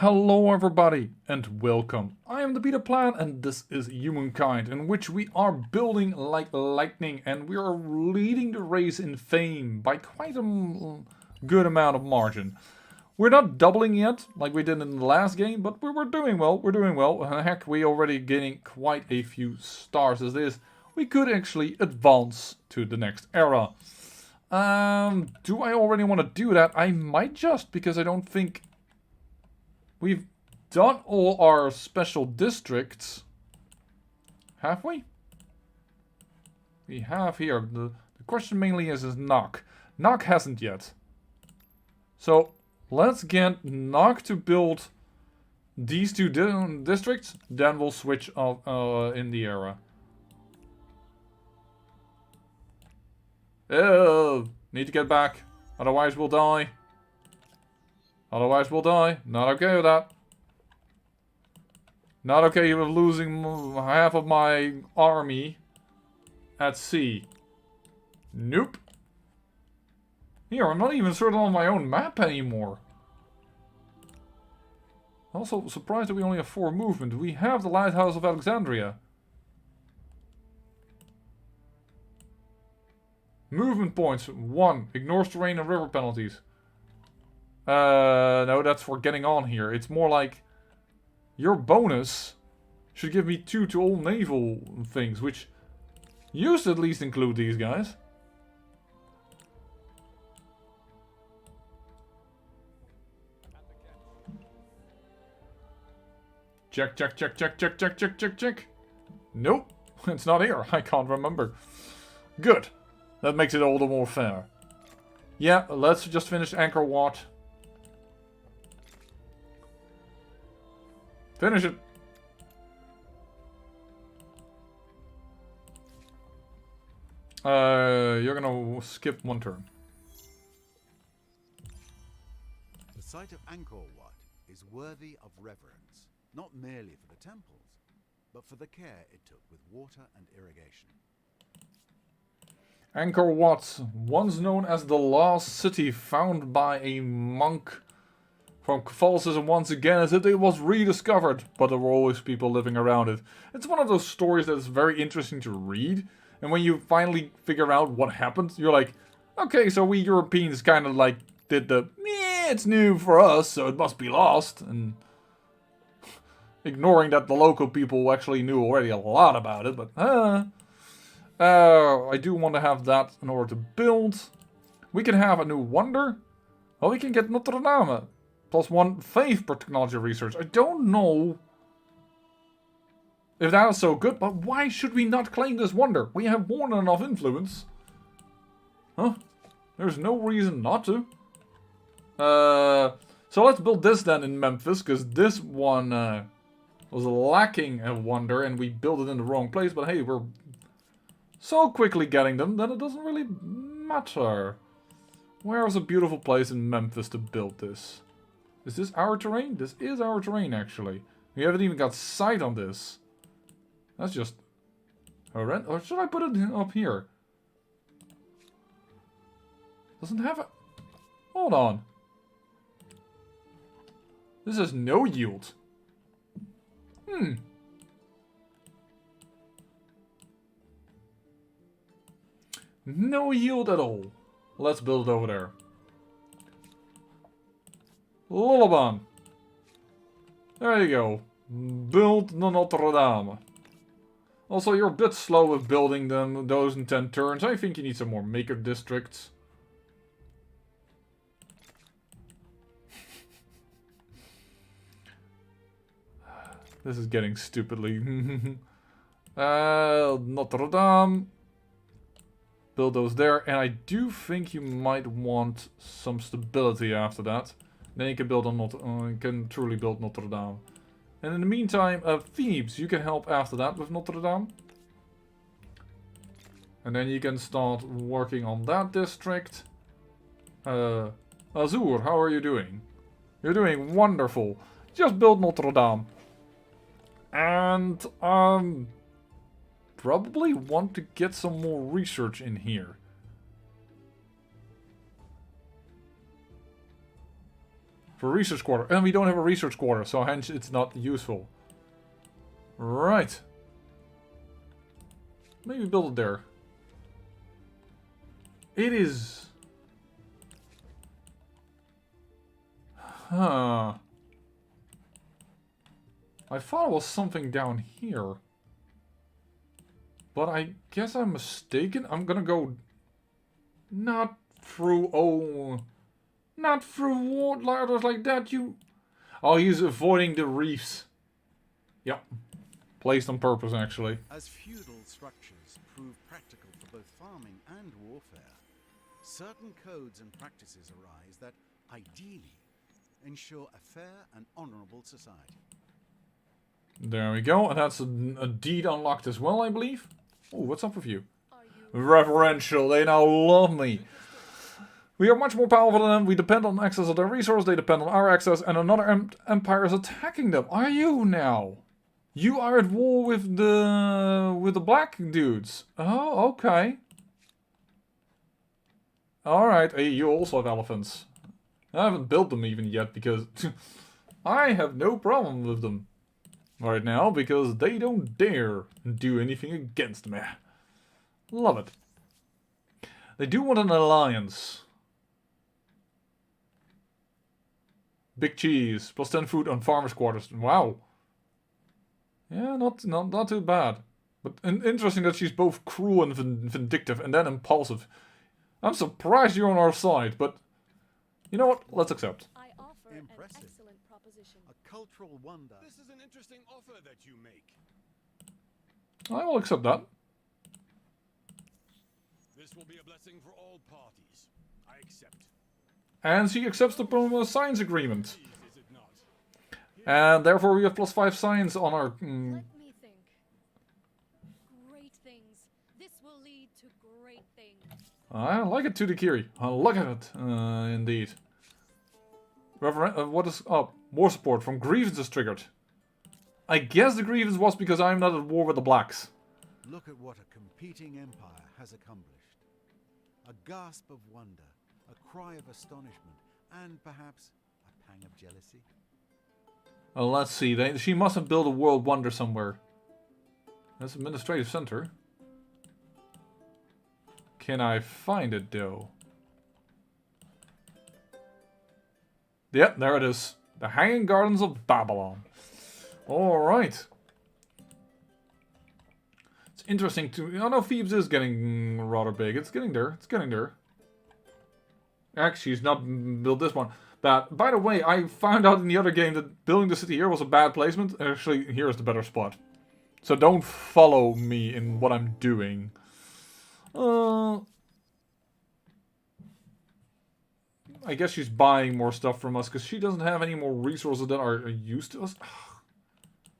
Hello everybody and welcome. I am the Peter Plan and this is Humankind, in which we are building like lightning and we are leading the race in fame by quite a good amount of margin. We're not doubling yet like we did in the last game, but we're doing well. We're doing well. Heck, we already gaining quite a few stars as this. We could actually advance to the next era. Do I already want to do that? I might just, because I don't think we've done all our special districts. Have we? We have here. The question mainly is Nok. Nok hasn't yet. So let's get Nok to build these two districts. Then we'll switch in the era. Oh, need to get back. Otherwise we'll die. Otherwise we'll die. Not okay with that. Not okay with losing half of my army at sea. Nope. Here, I'm not even certain on my own map anymore. Also surprised that we only have 4 movement. We have the Lighthouse of Alexandria. Movement points 1. Ignores terrain and river penalties. No, that's for getting on here. It's more like your bonus should give me 2 to all naval things, which used to at least include these guys. Check, check, check, check, check, check, check, check, check. Nope, it's not here. I can't remember. Good. That makes it all the more fair. Yeah, let's just finish Angkor Wat. Finish it. You're gonna skip 1 turn. The site of Angkor Wat is worthy of reverence, not merely for the temples, but for the care it took with water and irrigation. Angkor Wat, once known as the last city found by a monk from Catholicism once again, as if it was rediscovered, but there were always people living around it. It's one of those stories that is very interesting to read, and when you finally figure out what happened, you're like, okay, so we Europeans kind of like did the, it's new for us, so it must be lost, and ignoring that the local people actually knew already a lot about it, but I do want to have that in order to build. We can have a new wonder. Well, we can get Notre Dame. +1 faith per technology research. I don't know if that is so good, but why should we not claim this wonder? We have more than enough influence. Huh? There's no reason not to. So let's build this then in Memphis, because this one was lacking a wonder, and we built it in the wrong place. But hey, we're so quickly getting them that it doesn't really matter. Where is a beautiful place in Memphis to build this? Is this our terrain? This is our terrain, actually. We haven't even got sight on this. That's just horrendous. Or should I put it up here? Doesn't have a... Hold on. This has no yield. No yield at all. Let's build it over there. Lullaban. There you go. Build the Notre Dame. Also, you're a bit slow with building them, those in 10 turns. I think you need some more maker districts. This is getting stupidly. Notre Dame. Build those there. And I do think you might want some stability after that. Then you can build you can truly build Notre Dame. And in the meantime, Thebes, you can help after that with Notre Dame. And then you can start working on that district. Azur, how are you doing? You're doing wonderful. Just build Notre Dame. And probably want to get some more research in here. For research quarter. And we don't have a research quarter, so hence it's not useful. Right. Maybe build it there. It is... Huh. I thought it was something down here. But I guess I'm mistaken. I'm gonna go... Not through... Oh... Not through ward ladders like that, you... Oh, he's avoiding the reefs. Yep. Placed on purpose, actually. As feudal structures prove practical for both farming and warfare, certain codes and practices arise that, ideally, ensure a fair and honorable society. There we go, and that's a deed unlocked as well, I believe. Oh, what's up with you? Reverential, they now love me. We are much more powerful than them, we depend on access of their resource, they depend on our access, and another empire is attacking them. Are you now? You are at war with the black dudes. Oh, okay. Alright, hey, you also have elephants. I haven't built them even yet, because I have no problem with them right now, because they don't dare do anything against me. Love it. They do want an alliance. Big cheese, plus 10 food on farmers' quarters. Wow. Yeah, not too bad. But interesting that she's both cruel and vindictive, and then impulsive. I'm surprised you're on our side, but you know what? Let's accept. I offer Impressive. an excellent proposition. A cultural wonder. This is an interesting offer that you make. I will accept that. This will be a blessing for all parties. I accept. And she accepts the science agreement. Is it not? And therefore we have +5 science on our... Let me think. Great things. This will lead to great things. I like it, to the Kiri. I like it, indeed. What is up? More support from grievances triggered. I guess the grievance was because I'm not at war with the blacks. Look at what a competing empire has accomplished. A gasp of wonder, a cry of astonishment, and perhaps a pang of jealousy. Well, let's see. She must have built a world wonder somewhere. That's administrative center. Can I find it though? Yeah, there it is. The Hanging Gardens of Babylon. Alright. It's interesting to... Oh no, Thebes is getting rather big. It's getting there. It's getting there. Actually, she's not built this one. But, by the way, I found out in the other game that building the city here was a bad placement. Actually, here's the better spot. So don't follow me in what I'm doing. I guess she's buying more stuff from us because she doesn't have any more resources that are used to us.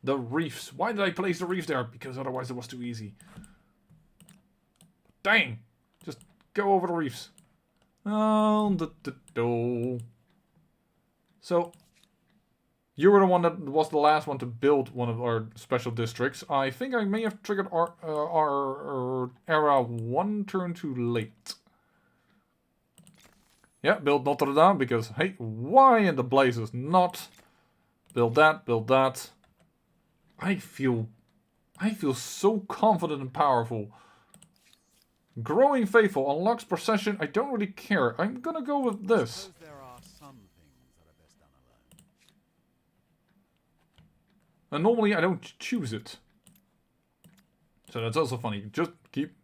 The reefs. Why did I place the reefs there? Because otherwise it was too easy. Dang! Just go over the reefs. So, you were the one that was the last one to build one of our special districts. I think I may have triggered our era one turn too late. Yeah, build Notre Dame because, hey, why in the blazes not? Build that, build that. I feel so confident and powerful. Growing Faithful unlocks procession. I don't really care. I'm gonna go with this. Suppose there are some things that are best done alone. And normally I don't choose it. So that's also funny. Just keep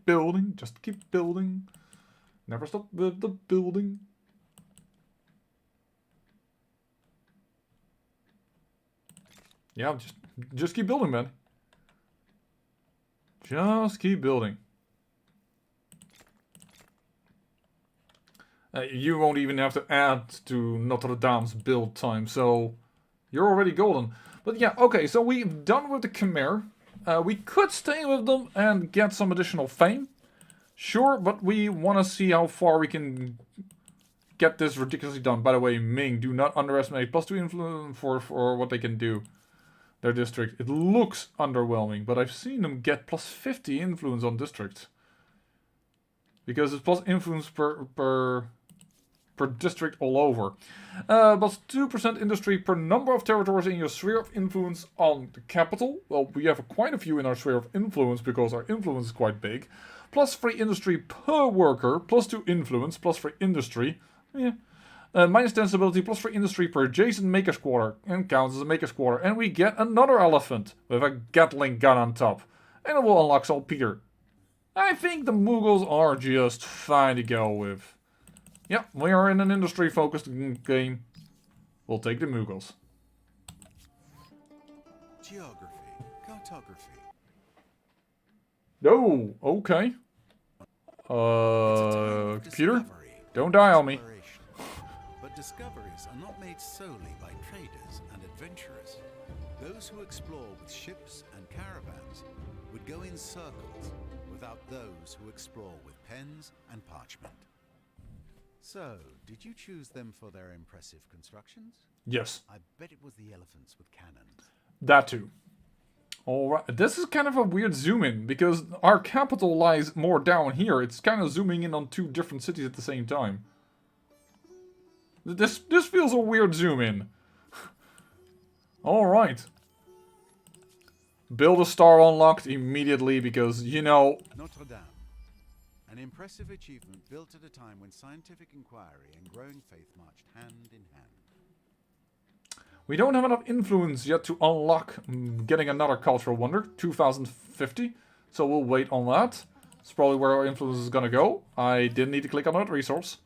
building. Just keep building. Never stop with the building. Yeah, just keep building, man. Just keep building. You won't even have to add to Notre Dame's build time, so you're already golden. But yeah, okay, so we've done with the Khmer. We could stay with them and get some additional fame. Sure, but we want to see how far we can get this ridiculously done. By the way, Ming, do not underestimate +2 influence for what they can do. Their district. It looks underwhelming, but I've seen them get +50 influence on districts. Because it's plus influence per per district all over. Plus 2% industry per number of territories in your sphere of influence on the capital. Well, we have quite a few in our sphere of influence because our influence is quite big. Plus 3 industry per worker, plus 2 influence, plus 3 industry. Yeah. Minus 10 stability, plus 3 industry per adjacent maker's quarter, and counts as a maker's quarter. And we get another elephant with a Gatling gun on top. And it will unlock saltpeter. I think the Mughals are just fine to go with. Yeah, we are in an industry-focused game. We'll take the Mughals. Geography, cartography. Oh, okay. It's a time of Computer, discovery don't die on me. exploration. But discoveries are not made solely by traders and adventurers. Those who explore with ships and caravans would go in circles without those who explore with pens and parchment. So, did you choose them for their impressive constructions? Yes, I bet it was the elephants with cannons. that too. Alright, this is kind of a weird zoom in, because our capital lies more down here. It's kind of zooming in on 2 different cities at the same time. This feels a weird zoom in. Alright. Build a star unlocked immediately because, you know... Notre Dame. An impressive achievement built at a time when scientific inquiry and growing faith marched hand in hand. We don't have enough influence yet to unlock getting another cultural wonder, 2050. So we'll wait on that. It's probably where our influence is gonna go. I didn't need to click on that resource.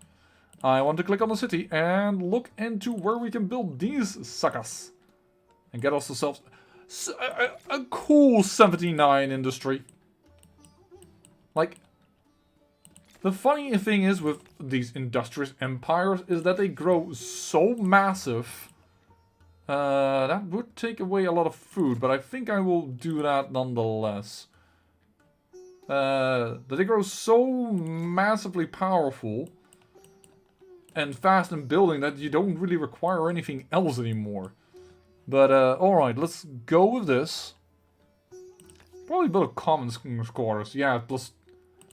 I want to click on the city and look into where we can build these suckers. And get ourselves a cool 79 industry. Like, the funny thing is with these industrious empires is that they grow so massive. That would take away a lot of food, but I think I will do that nonetheless. That they grow so massively powerful and fast in building that you don't really require anything else anymore. But, alright, let's go with this. Probably build a common quarters. Yeah, plus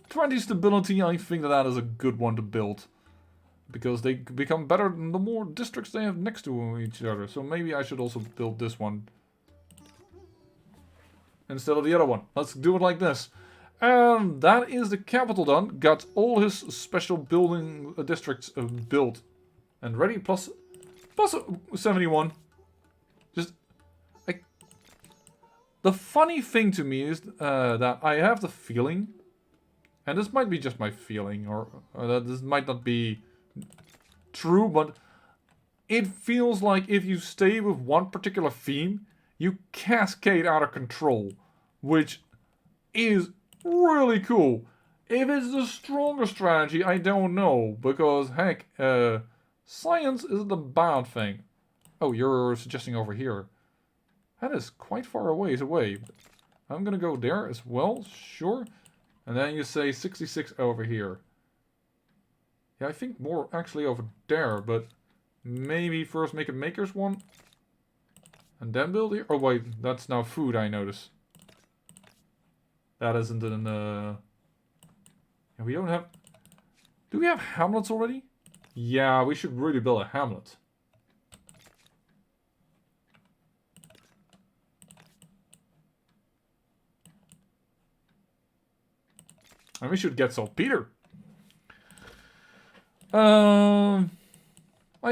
20 stability, I think that is a good one to build. Because they become better the more districts they have next to each other. So maybe I should also build this one instead of the other one. Let's do it like this. And that is the capital done. Got all his special building districts built and ready. Plus 71. Just like, the funny thing to me is that I have the feeling, and this might be just my feeling, or that this might not be true, but it feels like if you stay with one particular theme, you cascade out of control, which is really cool. If it's the stronger strategy, I don't know, because heck, science isn't a bad thing. Oh, you're suggesting over here. That is quite far away. I'm gonna go there as well, sure. And then you say 66 over here. Yeah, I think more actually over there, but maybe first make a maker's one. And then build here. Oh wait, that's now food, I notice. That isn't an... Yeah, we don't have... Do we have hamlets already? Yeah, we should really build a hamlet. And we should get saltpeter. I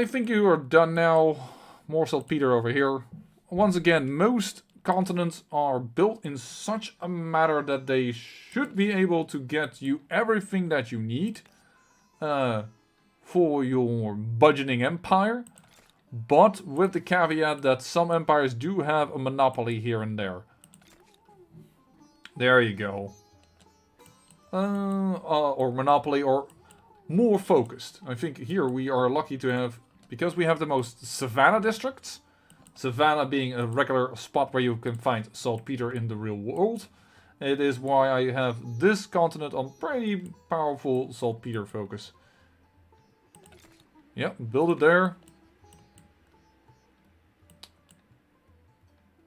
think you are done now. More saltpeter over here. Once again, most continents are built in such a manner that they should be able to get you everything that you need for your budgeting empire. But with the caveat that some empires do have a monopoly here and there. There you go. Or monopoly, or more focused. I think here we are lucky to have, because we have the most savannah districts. Savannah being a regular spot where you can find saltpeter in the real world. It is why I have this continent on pretty powerful saltpeter focus. Yeah, build it there.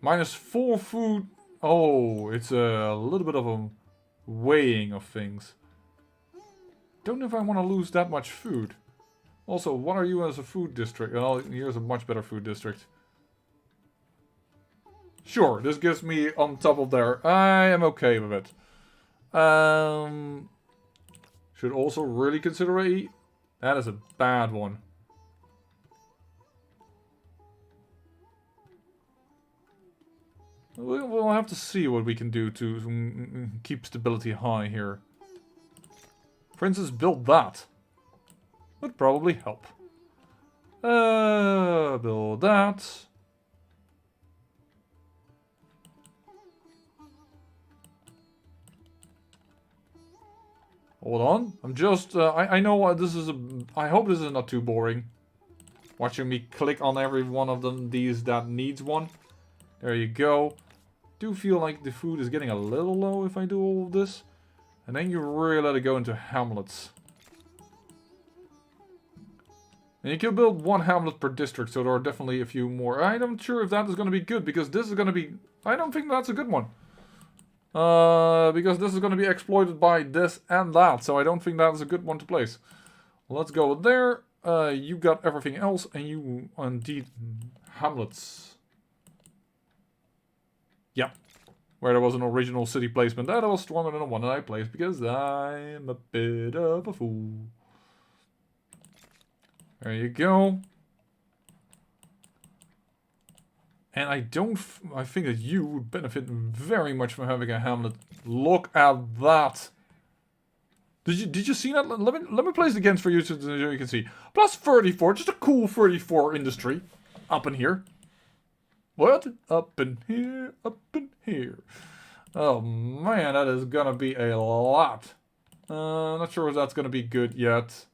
-4 food. Oh, it's a little bit of a weighing of things. Don't know if I want to lose that much food. Also, what are you as a food district? Well, here's a much better food district. Sure, this gives me on top of there. I am okay with it. Should also really consider a... That is a bad one. We'll have to see what we can do to keep stability high here. For instance, build that. Would probably help. Build that. Hold on. I'm just... I know what this is a... I hope this is not too boring. Watching me click on every one of them, these that needs one. There you go. Do feel like the food is getting a little low if I do all of this. And then you really let it go into hamlets. And you can build one hamlet per district, so there are definitely a few more. I'm not sure if that is going to be good, because this is going to be... I don't think that's a good one. Because this is going to be exploited by this and that, so I don't think that's a good one to place. Let's go there. You got everything else, and you indeed hamlets. Yeah. Where there was an original city placement that was stronger than the one that I placed, because I'm a bit of a fool. There you go. And I think that you would benefit very much from having a hamlet. Look at that. Did you see that? Let me place it again for you so you can see. Plus 34, just a cool 34 industry. Up in here. What? Up in here, up in here. Oh man, that is gonna be a lot. Not sure if that's gonna be good yet.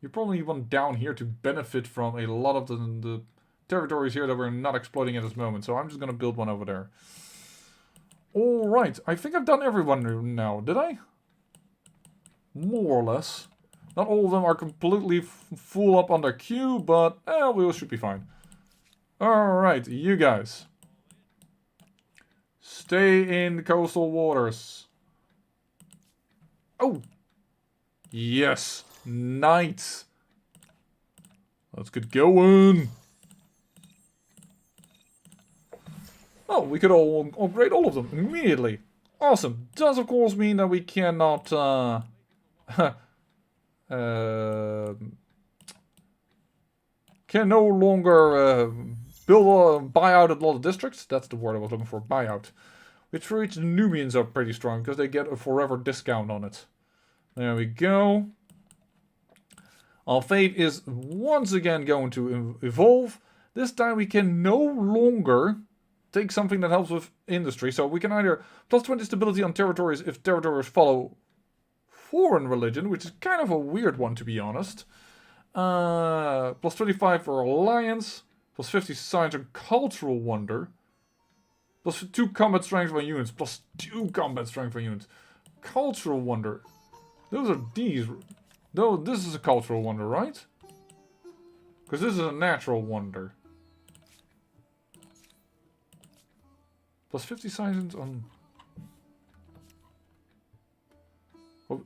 You probably want down here to benefit from a lot of the territories here that we're not exploiting at this moment. So I'm just going to build one over there. Alright, I think I've done everyone now, did I? More or less. Not all of them are completely full up on their queue, but we should be fine. Alright, you guys. Stay in the coastal waters. Oh! Yes! Nice. Let's get going. Oh, we could all upgrade all of them immediately. Awesome. Does of course mean that we cannot can no longer buy out a lot of districts. That's the word I was looking for, buyout. Which for each the Nubians are pretty strong because they get a forever discount on it. There we go. Our faith is once again going to evolve. This time we can no longer take something that helps with industry. So we can either plus 20 stability on territories if territories follow foreign religion, which is kind of a weird one to be honest. Plus 25 for alliance. Plus 50 science and cultural wonder. Plus 2 combat strength for units. Plus 2 combat strength for units. Cultural wonder. Those are these. No, this is a cultural wonder, right? Because this is a natural wonder. Plus 50 science on... Oh,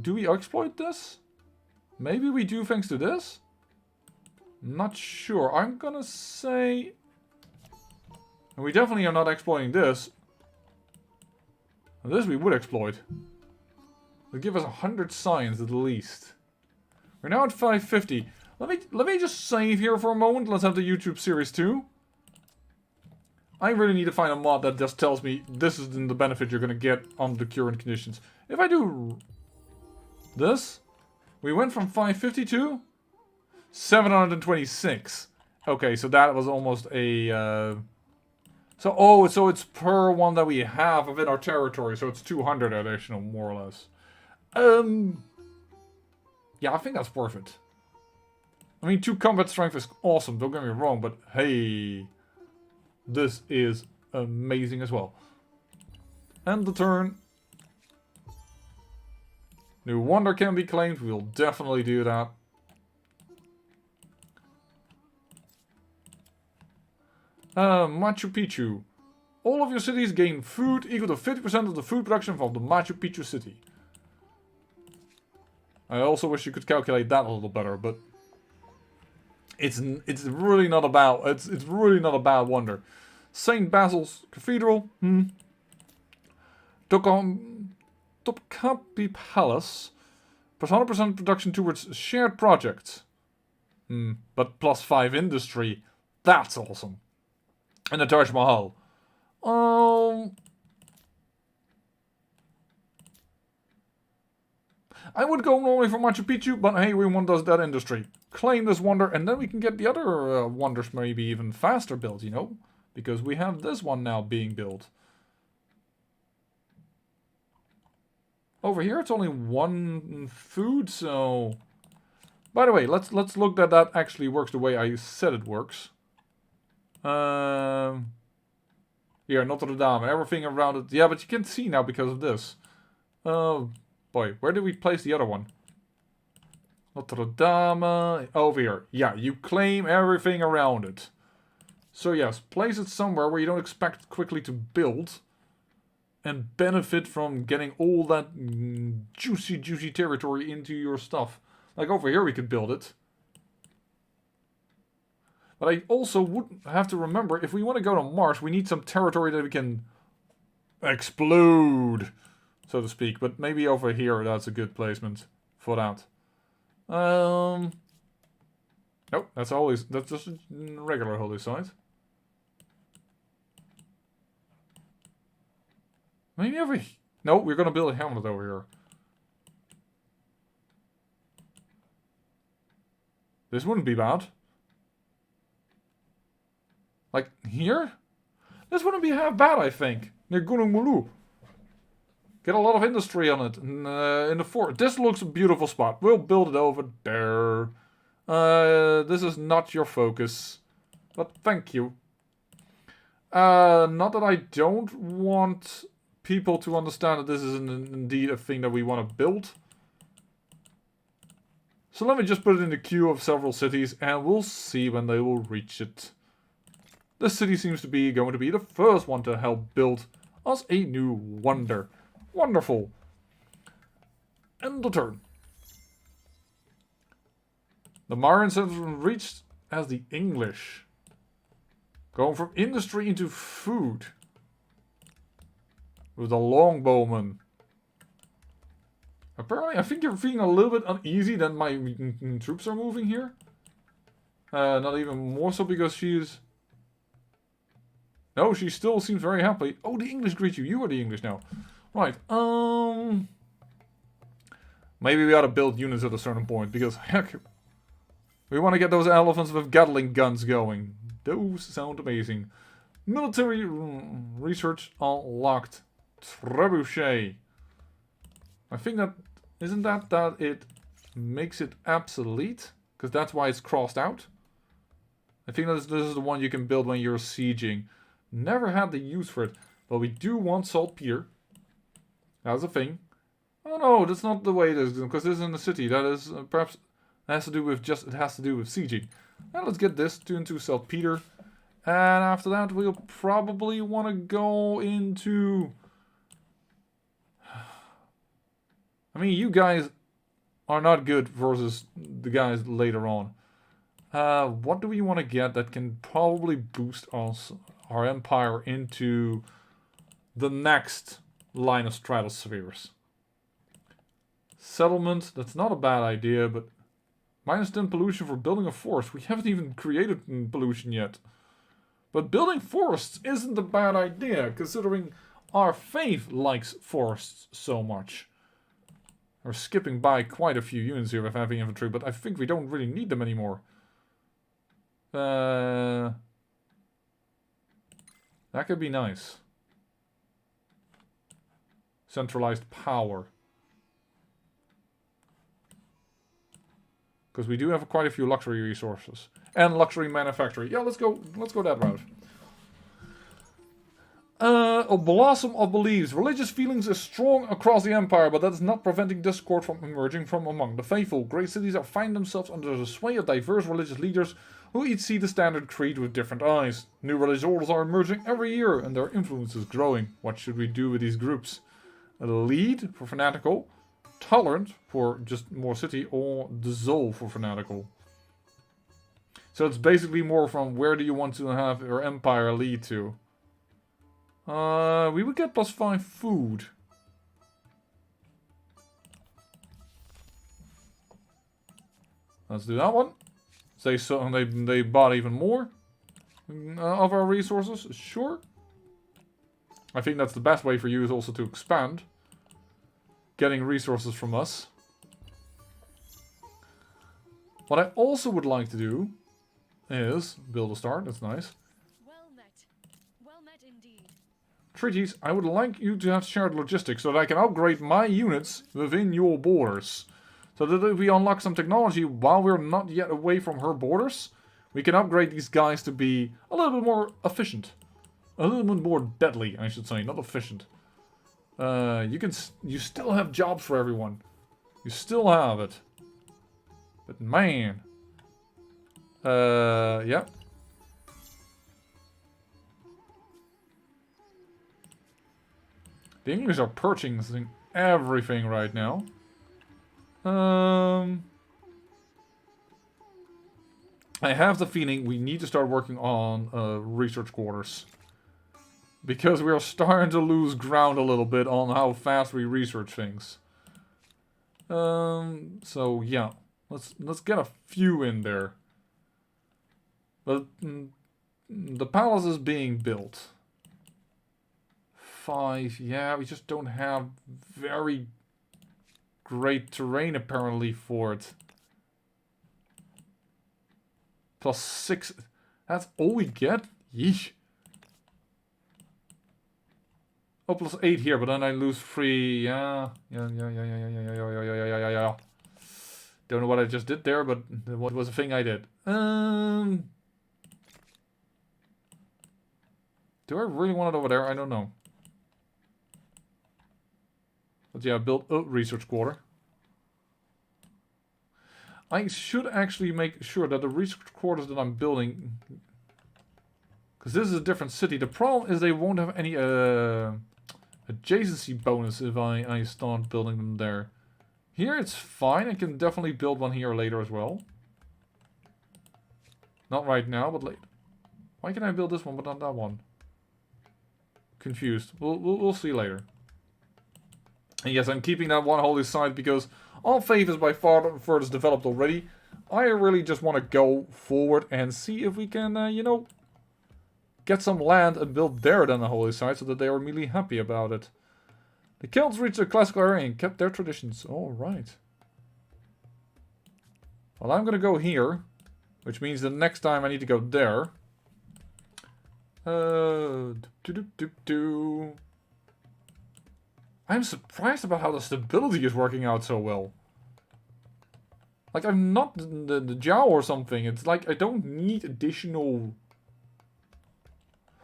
do we exploit this? Maybe we do thanks to this? Not sure. I'm gonna say... And we definitely are not exploiting this. And this we would exploit. It'll give us 100 science at least. We're now at 550. Let me just save here for a moment. Let's have the YouTube series 2. I really need to find a mod that just tells me this is the benefit you're gonna get under the current conditions. If I do this, we went from 550 to 726. Okay, so that was almost a... So it's per one that we have within our territory, so it's 200 additional, more or less. Yeah, I think that's worth it. I mean, 2 combat strength is awesome, don't get me wrong, but hey, this is amazing as well. End the turn. New wonder can be claimed, we'll definitely do that. Machu Picchu. All of your cities gain food equal to 50% of the food production from the Machu Picchu city. I also wish you could calculate that a little better, but It's really not about it's really not a bad wonder. Saint Basil's Cathedral. Topkapi Palace. Plus 100% production towards shared projects. But plus 5 industry. That's awesome. And the Taj Mahal. I would go normally for Machu Picchu, but hey, we want that industry. Claim this wonder, and then we can get the other wonders maybe even faster built, you know? Because we have this one now being built. Over here, it's only 1 food, so... By the way, let's look that actually works the way I said it works. Here, Notre Dame, everything around it. Yeah, but you can't see now because of this. Oh, boy, where did we place the other one? Notre Dame, over here. Yeah, you claim everything around it. So yes, place it somewhere where you don't expect quickly to build. And benefit from getting all that juicy territory into your stuff. Like over here we could build it. But I also would have to remember, if we want to go to Mars, we need some territory that we can explode, so to speak. But maybe over here that's a good placement for that. Nope, that's just a regular holy site. Maybe over here. No, we're gonna build a hamlet over here. This wouldn't be bad. Like here? This wouldn't be half bad, I think. Near Gunung Mulu. Get a lot of industry on it. In the fort. This looks a beautiful spot. We'll build it over there. This is not your focus. But thank you. Not that I don't want people to understand that this is indeed a thing that we want to build. So let me just put it in the queue of several cities and we'll see when they will reach it. This city seems to be going to be the first one to help build us a new wonder. Wonderful. End the turn. The Mayans have reached as the English. Going from industry into food. With the longbowmen. Apparently, I think you're feeling a little bit uneasy that my troops are moving here. Not even more so because she's... No, she still seems very happy. Oh, the English greet you. You are the English now. Right, maybe we ought to build units at a certain point, because heck, we want to get those elephants with Gatling guns going. Those sound amazing. Military research unlocked. Trebuchet. I think that, isn't that it makes it obsolete? Because that's why it's crossed out. I think this is the one you can build when you're sieging. Never had the use for it. But we do want saltpeter. That's a thing. Oh no, that's not the way it is, because this is in the city. That is perhaps has to do with it has to do with sieging. Now let's get this into saltpeter. And after that we'll probably want to go into... I mean, you guys are not good versus the guys later on. What do we want to get that can probably boost our empire into the next line of stratospheres? Settlement, that's not a bad idea, but minus 10 pollution for building a forest. We haven't even created pollution yet. But building forests isn't a bad idea, considering our faith likes forests so much. We're skipping by quite a few units here with heavy infantry, but I think we don't really need them anymore. That could be nice. Centralized power. Because we do have quite a few luxury resources. And luxury manufacturing. Yeah, let's go that route. A blossom of beliefs. Religious feelings is strong across the empire, but that is not preventing discord from emerging from among the faithful. Great cities find themselves under the sway of diverse religious leaders who each see the standard creed with different eyes. New religious orders are emerging every year, and their influence is growing. What should we do with these groups? A lead for fanatical, tolerant for just more city, or dissolve for fanatical? So it's basically more from where do you want to have your empire lead to. We would get +5 food. Let's do that one. They bought even more of our resources. Sure. I think that's the best way for you is also to expand. Getting resources from us. What I also would like to do is build a star. That's nice. Well met. Well met indeed. Treaties, I would like you to have shared logistics so that I can upgrade my units within your borders. So that if we unlock some technology while we're not yet away from her borders, we can upgrade these guys to be a little bit more efficient. A little bit more deadly, I should say, not efficient. You still have jobs for everyone. You still have it. But man. Yeah. The English are purchasing everything right now. I have the feeling we need to start working on research quarters. Because we are starting to lose ground a little bit on how fast we research things. So yeah, let's get a few in there. But the palace is being built. 5, yeah, we just don't have very great terrain apparently for it. +6, that's all we get? Yeesh. Oh, +8 here, but then I lose 3. Yeah. Don't know what I just did there, but what was the thing I did? Do I really want it over there? I don't know. But yeah, build a research quarter. I should actually make sure that the research quarters that I'm building... Because this is a different city. The problem is they won't have any adjacency bonus if I start building them there. Here it's fine. I can definitely build one here later as well. Not right now, but later. Why can I build this one but not that one? Confused. We'll see later. And yes, I'm keeping that one holy site because all faith is by far furthest developed already. I really just want to go forward and see if we can, you know, get some land and build there then a holy site so that they are immediately happy about it. The Celts reached the classical era and kept their traditions. Alright. Well, I'm going to go here, which means the next time I need to go there. I'm surprised about how the stability is working out so well. Like, I'm not the Jiao or something. It's like I don't need additional...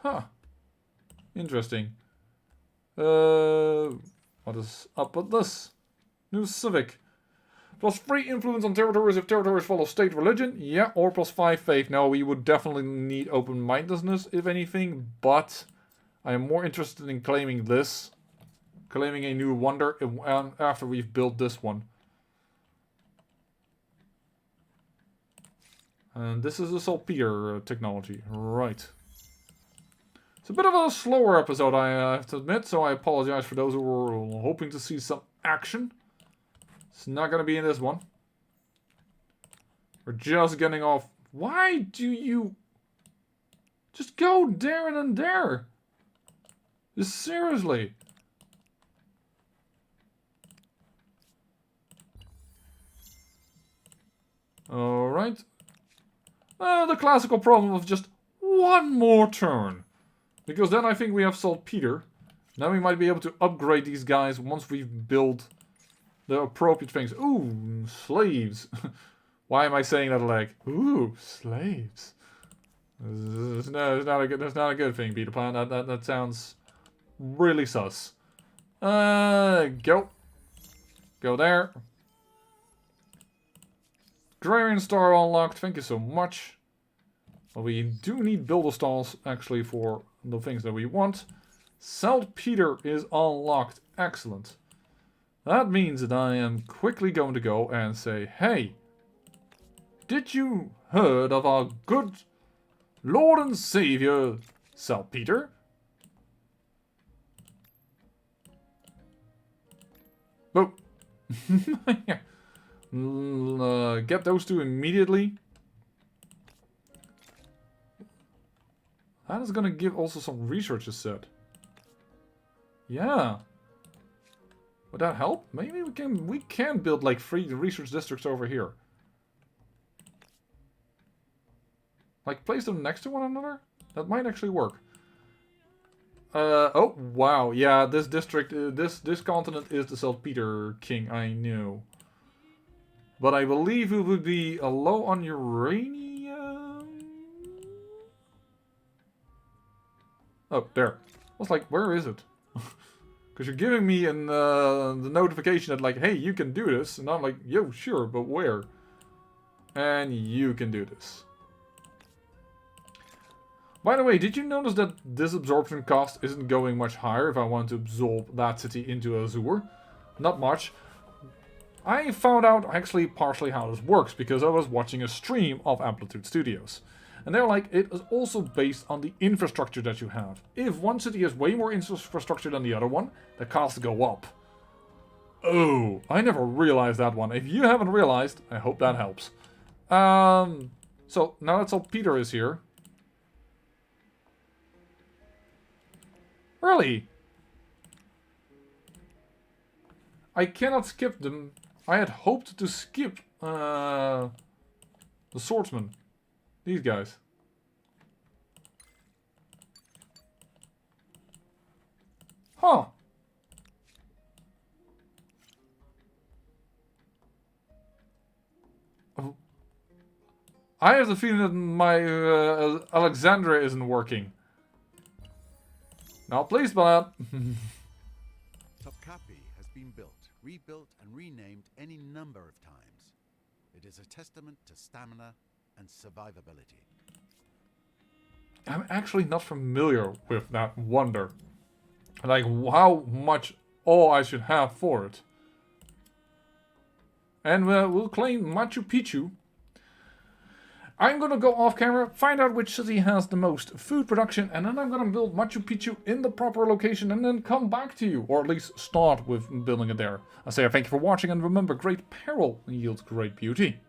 Huh. Interesting. What is up with this? New civic. +3 influence on territories if territories follow state religion. Yeah, or +5 faith. No, we would definitely need open-mindedness, if anything. But I am more interested in claiming this. Claiming a new wonder after we've built this one. And this is the saltpeter technology. Right. It's a bit of a slower episode, I have to admit, so I apologize for those who were hoping to see some action. It's not going to be in this one. We're just getting off. Why do you... Just go there and then there. Just seriously. Alright. The classical problem of just one more turn. Because then I think we have saltpeter. Then we might be able to upgrade these guys once we've built the appropriate things. Ooh, slaves. Why am I saying that like, ooh, slaves? It's not a good thing, Peter Pan. That sounds really sus. Go. Go there. Agrarian Star unlocked. Thank you so much. But we do need builder stalls actually for the things that we want. Saltpeter is unlocked. Excellent. That means that I am quickly going to go and say, hey, did you heard of our good Lord and Savior, Saltpeter? Oh. Get those two immediately. That is gonna give also some research set. Yeah. Would that help? Maybe we can build like 3 research districts over here. Like place them next to one another? That might actually work. Oh wow, yeah, this district, this continent is the Saltpeter King, I know. But I believe it would be low on uranium. Oh, there. I was like, where is it? Because you're giving me the notification that like, hey, you can do this. And I'm like, yo, sure, but where? And you can do this. By the way, did you notice that this absorption cost isn't going much higher if I want to absorb that city into Azure? Not much. I found out actually partially how this works because I was watching a stream of Amplitude Studios. And they're like, it is also based on the infrastructure that you have. If one city has way more infrastructure than the other one, the costs go up. Oh, I never realized that one. If you haven't realized, I hope that helps. So now that Saltpeter is here. Really? I cannot skip them. I had hoped to skip the swordsman. These guys. Huh. I have the feeling that my Alexandria isn't working. Now please, Balad. Topkapi has been built, rebuilt, and renamed any number of times. It is a testament to stamina and survivability. I'm actually not familiar with that wonder. Like how much awe I should have for it. And we'll claim Machu Picchu. I'm gonna go off camera, find out which city has the most food production, and then I'm gonna build Machu Picchu in the proper location and then come back to you. Or at least start with building it there. I say thank you for watching, and remember, great peril yields great beauty.